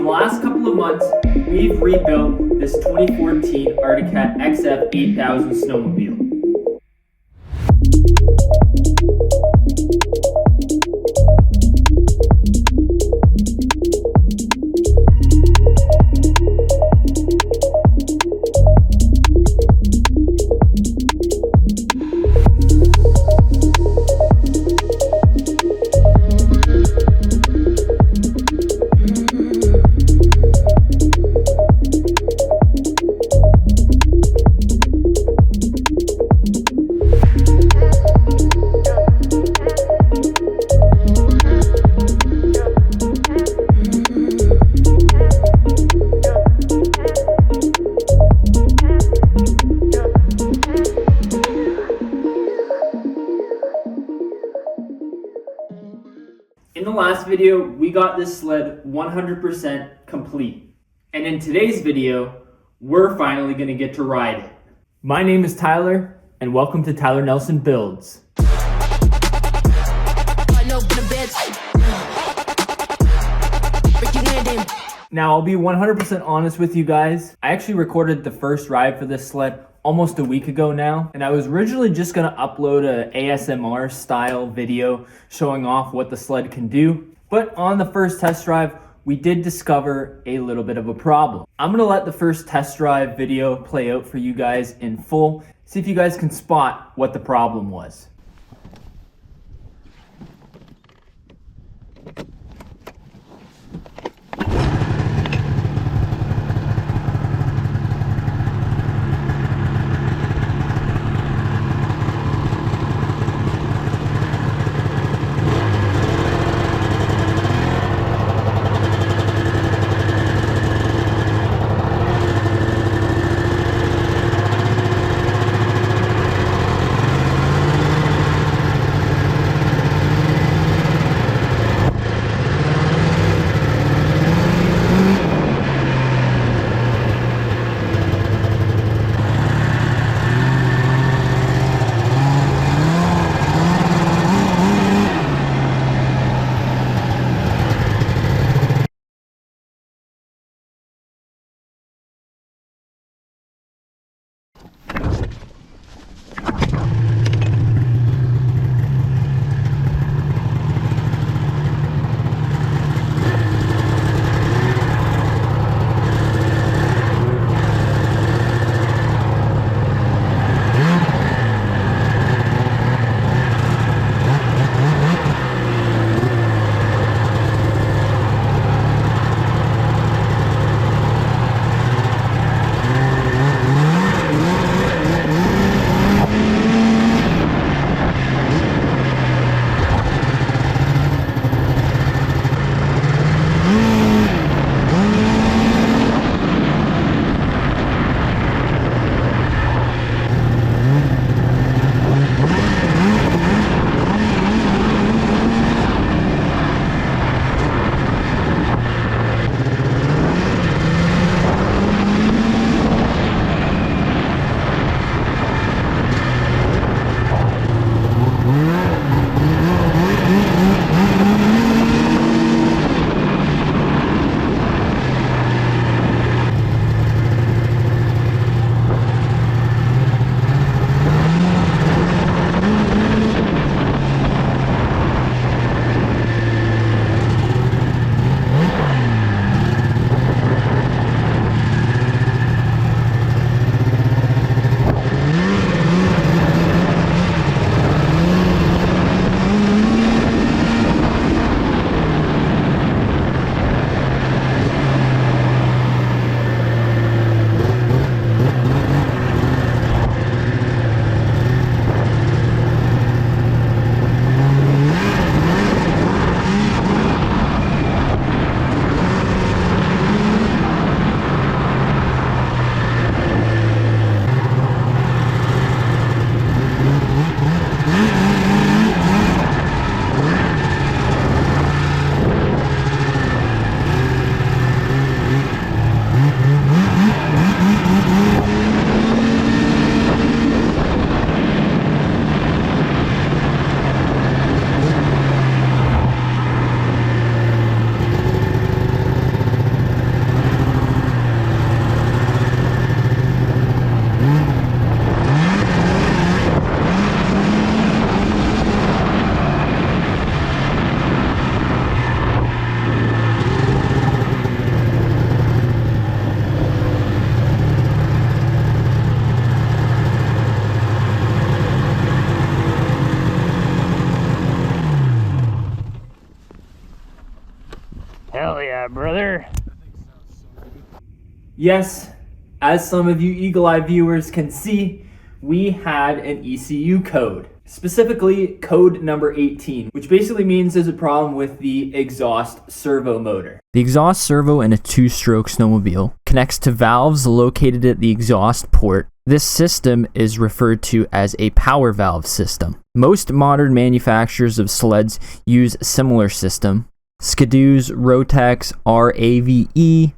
the last couple of months, we've rebuilt this 2014 Arctic Cat XF 8000 snowmobile. In the last video, we got this sled 100% complete. And in today's video, we're finally gonna get to ride it. My name is Tyler, and welcome to Tyler Nelson Builds. Now, I'll be 100% honest with you guys. I actually recorded the first ride for this sled almost a week ago now, and I was originally just gonna upload a ASMR style video showing off what the sled can do. But on the first test drive, we did discover a little bit of a problem. I'm gonna let the first test drive video play out for you guys in full, see if you guys can spot what the problem was. brother. Yes, as some of you Eagle Eye viewers can see, we had an ECU code. Specifically, code number 18, which basically means there's a problem with the exhaust servo motor. The exhaust servo in a two-stroke snowmobile connects to valves located at the exhaust port. This system is referred to as a power valve system. Most modern manufacturers of sleds use a similar system. Ski-Doo's Rotax RAVE,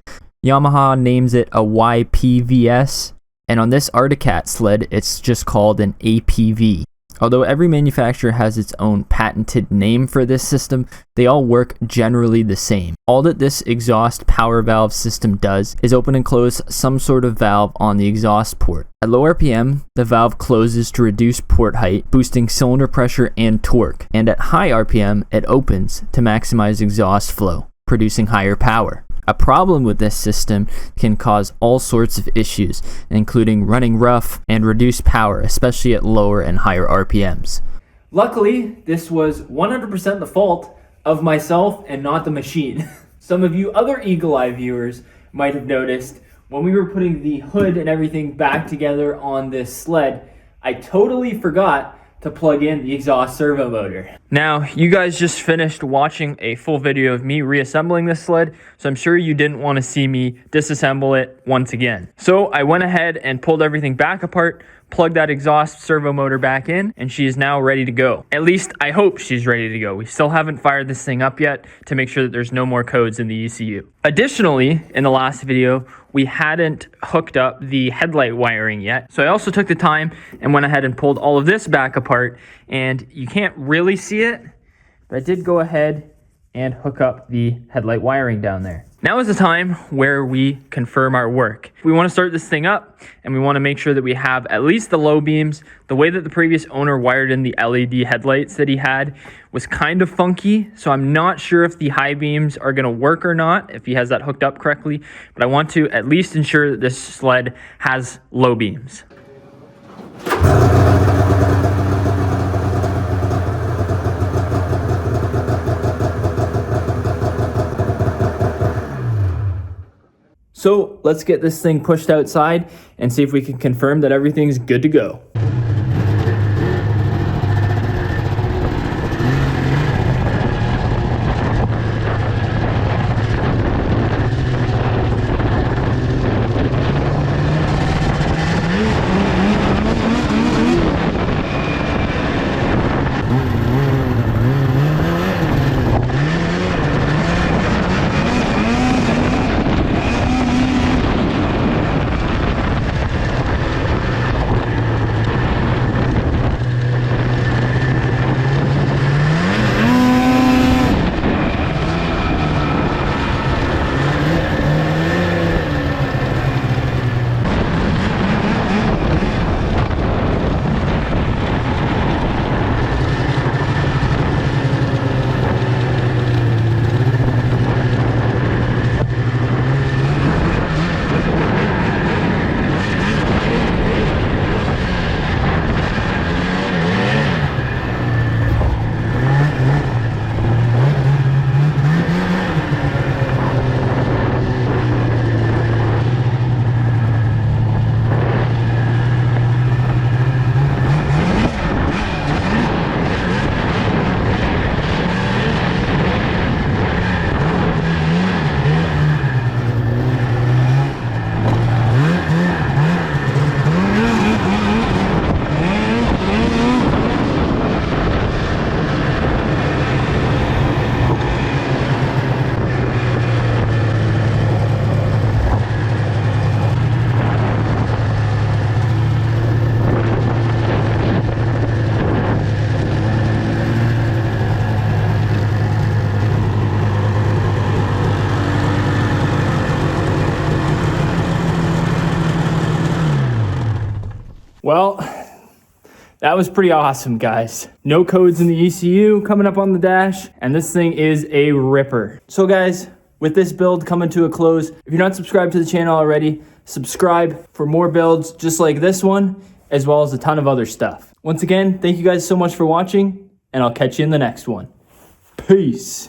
Yamaha names it a YPVS, and on this Arctic Cat sled, it's just called an APV. Although every manufacturer has its own patented name for this system, they all work generally the same. All that this exhaust power valve system does is open and close some sort of valve on the exhaust port. At low RPM, the valve closes to reduce port height, boosting cylinder pressure and torque, and at high RPM, it opens to maximize exhaust flow, producing higher power. A problem with this system can cause all sorts of issues, including running rough and reduced power, especially at lower and higher RPMs. Luckily, this was 100% the fault of myself and not the machine. Some of you other Eagle Eye viewers might have noticed when we were putting the hood and everything back together on this sled, I totally forgot to plug in the exhaust servo motor. Now, you guys just finished watching a full video of me reassembling this sled, so I'm sure you didn't want to see me disassemble it once again. So I went ahead and pulled everything back apart, plugged that exhaust servo motor back in, and she is now ready to go. At least I hope she's ready to go. We still haven't fired this thing up yet to make sure that there's no more codes in the ECU. Additionally, in the last video, we hadn't hooked up the headlight wiring yet. So I also took the time and went ahead and pulled all of this back apart, and you can't really see it, but I did go ahead and hook up the headlight wiring down there. Now is the time where we confirm our work. We want to start this thing up, and we want to make sure that we have at least the low beams. The way that the previous owner wired in the LED headlights that he had was kind of funky, so I'm not sure if the high beams are going to work or not, if he has that hooked up correctly, but I want to at least ensure that this sled has low beams. So let's get this thing pushed outside and see if we can confirm that everything's good to go. Well, that was pretty awesome, guys. No codes in the ECU coming up on the dash, and this thing is a ripper. So guys, with this build coming to a close, if you're not subscribed to the channel already, subscribe for more builds just like this one, as well as a ton of other stuff. Once again, thank you guys so much for watching, and I'll catch you in the next one. Peace.